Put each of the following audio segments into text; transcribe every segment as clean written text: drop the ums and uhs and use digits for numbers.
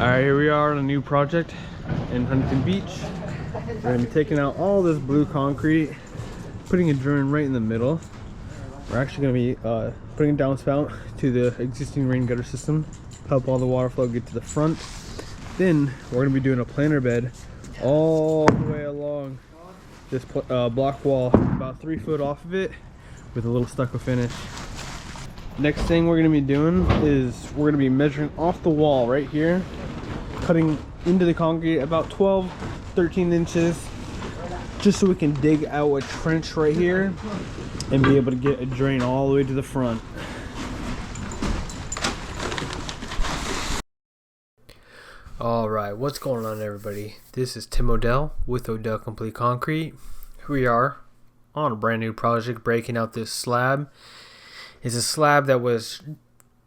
Alright, here we are on a new project in Huntington Beach. We're going to be taking out all this blue concrete, putting a drain right in the middle. We're actually going to be putting a downspout to the existing rain gutter system, help all the water flow get to the front. Then we're going to be doing a planter bed all the way along this block wall, about 3 foot off of it, with a little stucco finish. Next thing we're going to be doing is we're going to be measuring off the wall right here, cutting into the concrete about 12-13 inches, just so we can dig out a trench right here and be able to get a drain all the way to the front. Alright, what's going on, everybody? This is Odell with Odell Complete Concrete. Here we are on a brand new project, breaking out this slab. It's a slab that was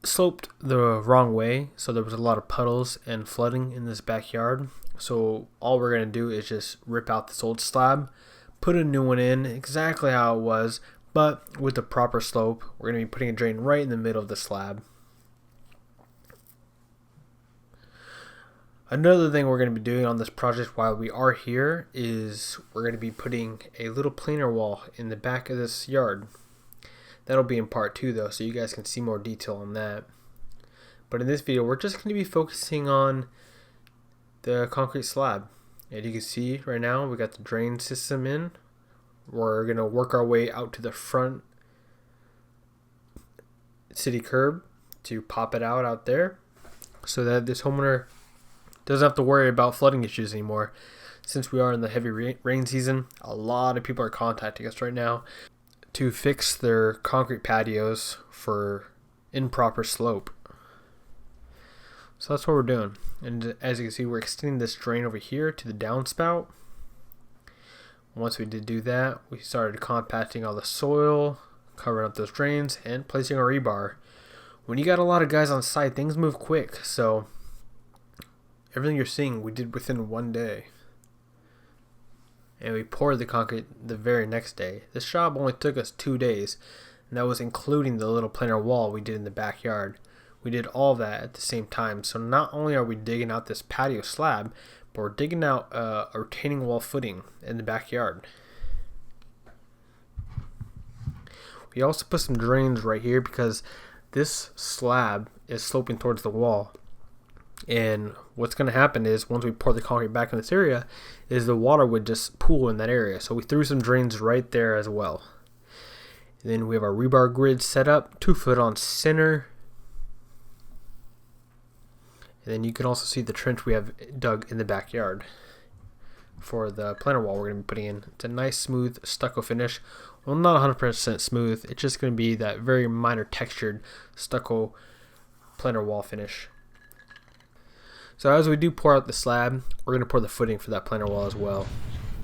sloped the wrong way, so there was a lot of puddles and flooding in this backyard. So all we're going to do is just rip out this old slab, put a new one in exactly how it was, but with the proper slope. We're going to be putting a drain right in the middle of the slab. Another thing we're going to be doing on this project while we are here is we're going to be putting a little planer wall in the back of this yard. That'll be in part 2 though, so you guys can see more detail on that. But in this video, we're just going to be focusing on the concrete slab. And you can see right now we got the drain system in. We're going to work our way out to the front city curb to pop it out there, so that this homeowner doesn't have to worry about flooding issues anymore. Since we are in the heavy rain season, a lot of people are contacting us right now to fix their concrete patios for improper slope. So that's what we're doing. And as you can see, we're extending this drain over here to the downspout. Once we did do that, we started compacting all the soil, covering up those drains, and placing our rebar. When you got a lot of guys on site, things move quick. So everything you're seeing, we did within 1 day. And we poured the concrete the very next day. This job only took us 2 days, and that was including the little planer wall we did in the backyard. We did all of that at the same time. So not only are we digging out this patio slab, but we're digging out a retaining wall footing in the backyard. We also put some drains right here because this slab is sloping towards the wall. And what's going to happen is once we pour the concrete back in this area, is the water would just pool in that area. So we threw some drains right there as well. And then we have our rebar grid set up, 2 foot on center. And then you can also see the trench we have dug in the backyard for the planer wall we're going to be putting in. It's a nice smooth stucco finish. Well, not 100% smooth. It's just going to be that very minor textured stucco planer wall finish. So as we do pour out the slab, we're going to pour the footing for that planer wall as well.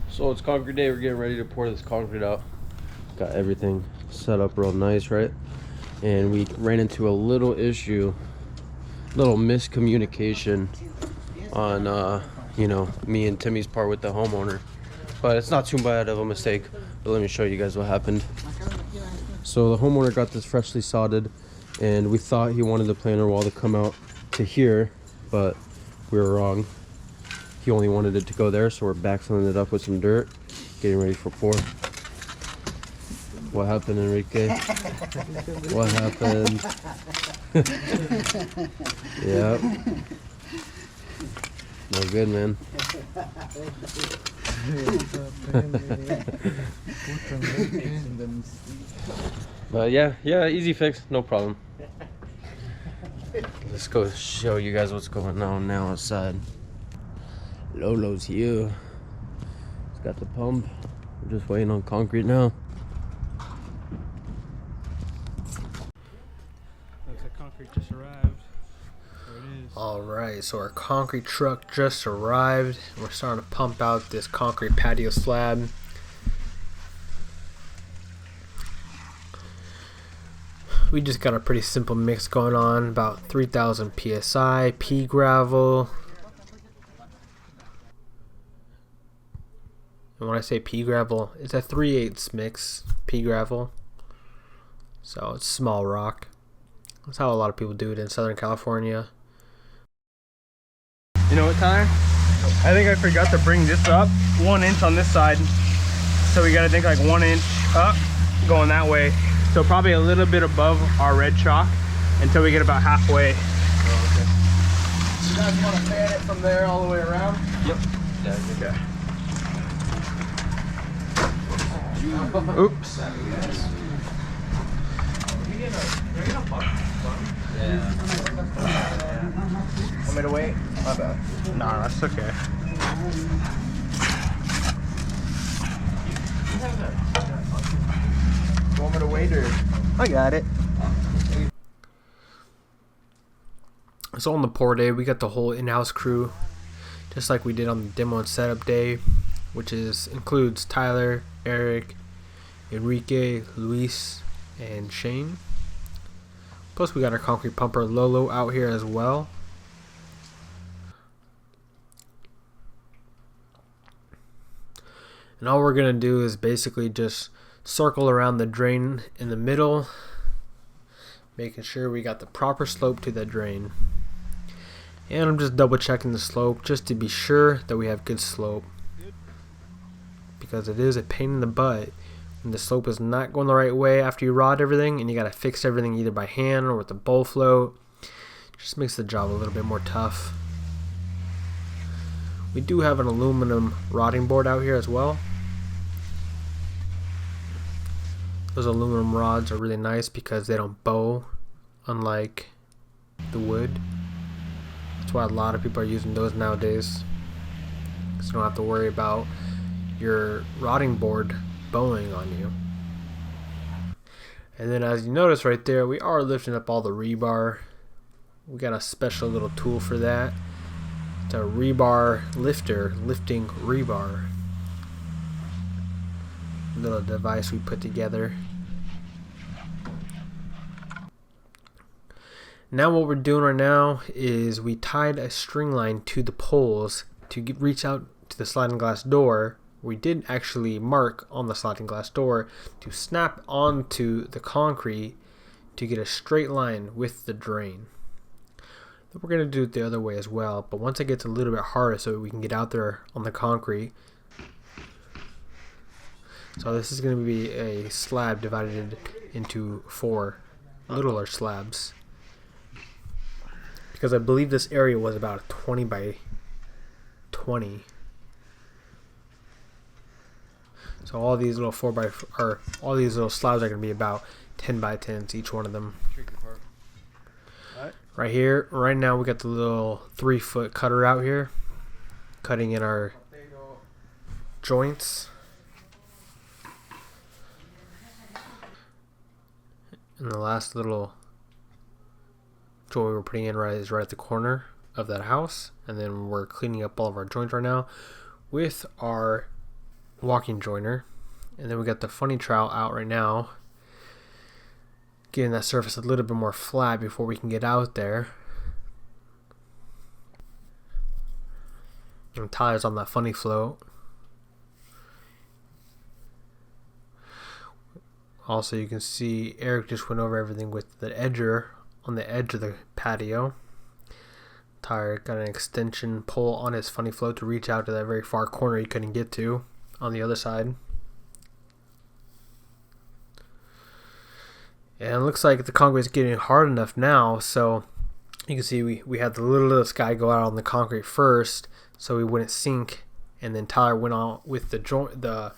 So it's concrete day. We're getting ready to pour this concrete out. Got everything set up real nice, right? And we ran into a little issue, little miscommunication on, me and Timmy's part with the homeowner. But it's not too bad of a mistake. But let me show you guys what happened. So the homeowner got this freshly sodded, and we thought he wanted the planer wall to come out to here, but we were wrong. He only wanted it to go there, so we're backfilling it up with some dirt, getting ready for pour. What happened, Enrique? What happened? Yep. No good, man. But yeah, easy fix, no problem. Let's go show you guys what's going on now outside. Lolo's here. He's got the pump. We're just waiting on concrete now. Looks like concrete just arrived. There it is. Alright, so our concrete truck just arrived. We're starting to pump out this concrete patio slab. We just got a pretty simple mix going on, about 3,000 psi, pea gravel. And when I say pea gravel, it's a 3/8 mix pea gravel. So it's small rock. That's how a lot of people do it in Southern California. You know what, Tyler? I think I forgot to bring this up 1 inch on this side. So we gotta think like 1 inch up, going that way. So probably a little bit above our red chalk until we get about halfway. Oh, okay. You guys want to fan it from there all the way around? Yep. Yeah, okay. Oops. Want me to wait? My bad. Nah, that's okay. You want me to wait or? I got it. So on the pour day, we got the whole in-house crew, just like we did on the demo and setup day, which includes Tyler, Eric, Enrique, Luis, and Shane. Plus we got our concrete pumper Lolo out here as well. And all we're going to do is basically just circle around the drain in the middle, making sure we got the proper slope to the drain. And I'm just double checking the slope just to be sure that we have good slope, because it is a pain in the butt when the slope is not going the right way after you rod everything and you got to fix everything either by hand or with the bowl float. Just makes the job a little bit more tough. We do have an aluminum rodding board out here as well. Those aluminum rods are really nice because they don't bow, unlike the wood. That's why a lot of people are using those nowadays, because you don't have to worry about your rodding board bowing on you. And then as you notice right there, we are lifting up all the rebar. We got a special little tool for that. It's a rebar lifter, lifting rebar. Little device we put together. Now what we're doing right now is we tied a string line to the poles to reach out to the sliding glass door. We did actually mark on the sliding glass door to snap onto the concrete to get a straight line with the drain. We're going to do it the other way as well, but once it gets a little bit harder so we can get out there on the concrete. So this is going to be a slab divided into 4 littler slabs, because I believe this area was about 20 by 20. So all these little all these little slabs are going to be about 10 by 10s, each one of them. Right here, right now we got the little 3-foot cutter out here, cutting in our joints. And the last little joint we're putting in is right at the corner of that house. And then we're cleaning up all of our joints right now with our walking joiner. And then we got the funny trowel out right now, getting that surface a little bit more flat before we can get out there. And Tyler's on that funny float. Also, you can see Eric just went over everything with the edger on the edge of the patio. Tyler got an extension pole on his funny float to reach out to that very far corner he couldn't get to on the other side. And it looks like the concrete is getting hard enough now, so you can see we had the little guy go out on the concrete first so we wouldn't sink, and then Tyler went on with the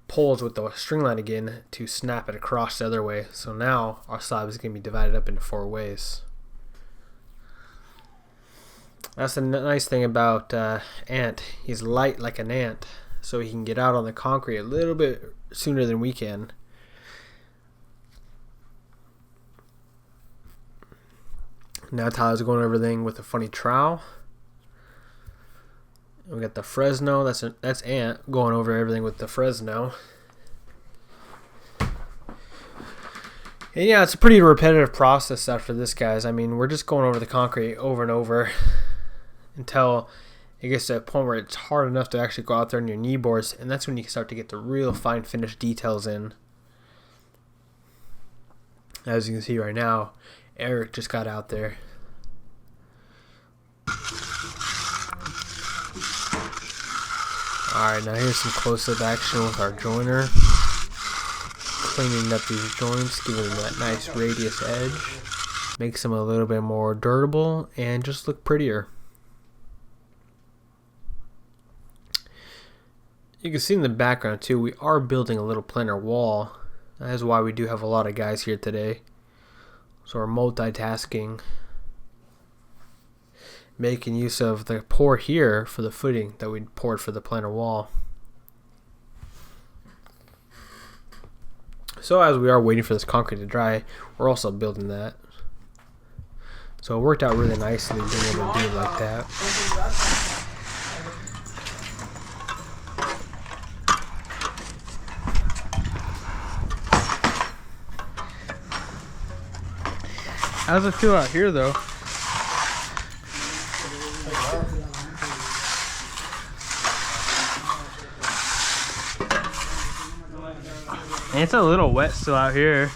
poles with the string line again to snap it across the other way. So now our slab is going to be divided up into 4 ways. That's the nice thing about Ant. He's light like an ant, so he can get out on the concrete a little bit sooner than we can. Now Tyler's going over everything with a funny trowel. We got the Fresno. That's Ant going over everything with the Fresno. And yeah, it's a pretty repetitive process after this, guys. I mean, we're just going over the concrete over and over until it gets to a point where it's hard enough to actually go out there on your knee boards, and that's when you start to get the real fine finished details in. As you can see right now, Eric just got out there. Alright, now here's some close-up action with our joiner. Cleaning up these joints, giving them that nice radius edge. Makes them a little bit more durable and just look prettier. You can see in the background too, we are building a little planter wall. That is why we do have a lot of guys here today. So we're multitasking. Making use of the pour here for the footing that we poured for the planter wall. So as we are waiting for this concrete to dry, we're also building that. So it worked out really nicely being able to do it like that. How does it feel out here though? And it's a little wet still out here.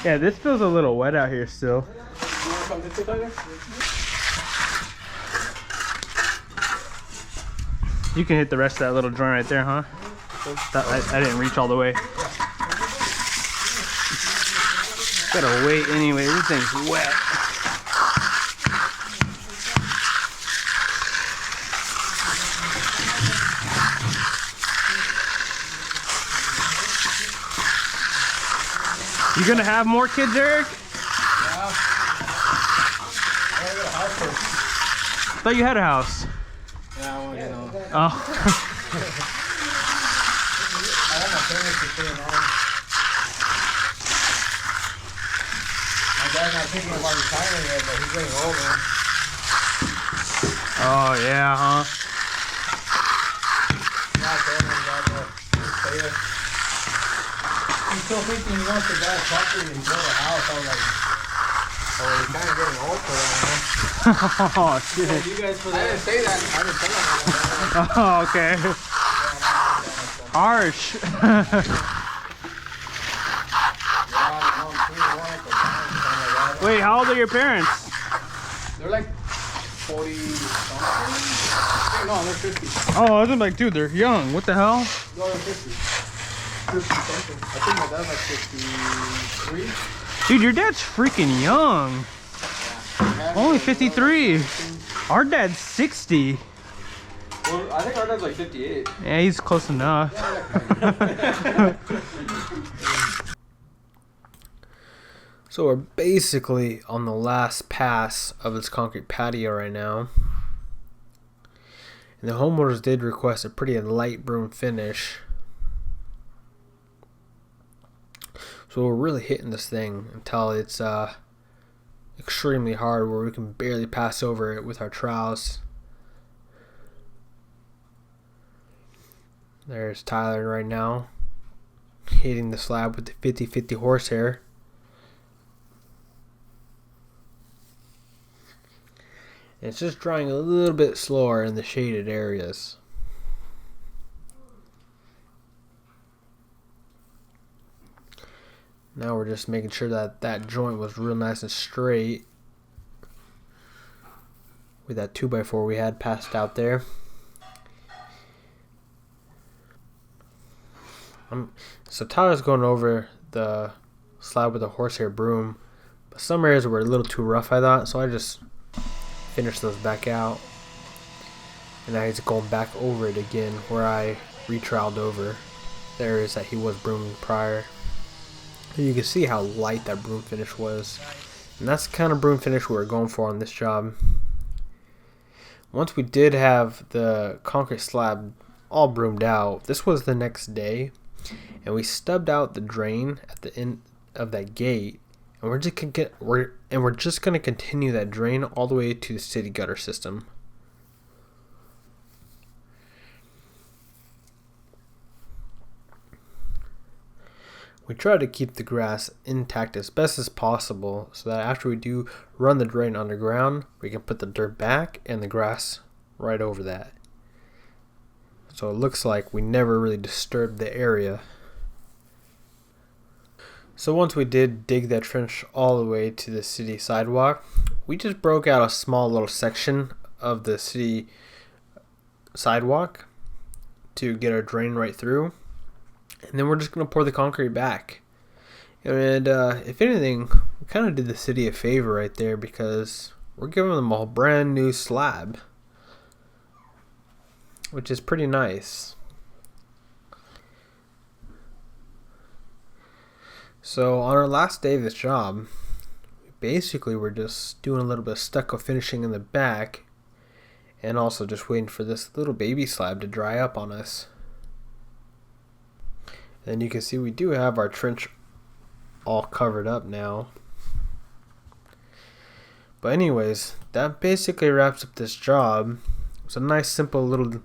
Yeah, this feels a little wet out here still. You can hit the rest of that little joint right there, huh? I didn't reach all the way. Gotta wait anyway, everything's wet. You gonna have more kids, Eric? Yeah. I got a house first. Thought you had a house. Yeah, I want to get on. Oh. I want my parents to stay in home. My dad's not thinking about retiring yet, but he's getting old, man. Oh yeah, huh? Yeah, I told him about that. Stay there. He's still thinking he wants to buy a property and build a house. I was like, oh, he's kind of getting old for that, man. Oh shit. You guys for that? I didn't say that. I didn't say that. Oh, okay. Harsh. Wait, how old are your parents? They're like 40 something. No, they're 50. Oh, I was like, dude, they're young. What the hell? No, they're 50. 50 something. I think my dad's like 53. Dude, your dad's freaking young. Only 53. Our dad's 60. Well, I think our dad's like 58. Yeah, he's close enough. So we're basically on the last pass of this concrete patio right now. And the homeowners did request a pretty light broom finish. So we're really hitting this thing until it's extremely hard where we can barely pass over it with our trowels. There's Tyler right now hitting the slab with the 50-50 horsehair. And it's just drying a little bit slower in the shaded areas. Now we're just making sure that that joint was real nice and straight with that 2x4 we had passed out there. So Tyler's going over the slab with a horsehair broom, but some areas were a little too rough, I thought, so I just finished those back out. And now he's going back over it again where I retroweled over the areas that he was brooming prior. And you can see how light that broom finish was. And that's the kind of broom finish we were going for on this job. Once we did have the concrete slab all broomed out, this was the next day. And we stubbed out the drain at the end of that gate. And we're just gonna continue that drain all the way to the city gutter system. We try to keep the grass intact as best as possible so that after we do run the drain underground, we can put the dirt back and the grass right over that. So it looks like we never really disturbed the area. So once we did dig that trench all the way to the city sidewalk, we just broke out a small little section of the city sidewalk to get our drain right through. And then we're just going to pour the concrete back. And if anything, we kind of did the city a favor right there because we're giving them a brand new slab, which is pretty nice. So on our last day of this job, basically we're just doing a little bit of stucco finishing in the back and also just waiting for this little baby slab to dry up on us. And you can see we do have our trench all covered up now. But anyways, that basically wraps up this job. It's a nice simple little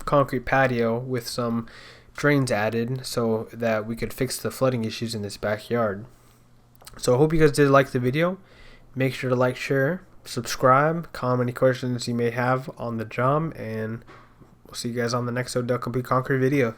concrete patio with some drains added so that we could fix the flooding issues in this backyard. So I hope you guys did like the video. Make sure to like, share, subscribe, comment any questions you may have on the job, and we'll see you guys on the next Odell Complete Concrete video.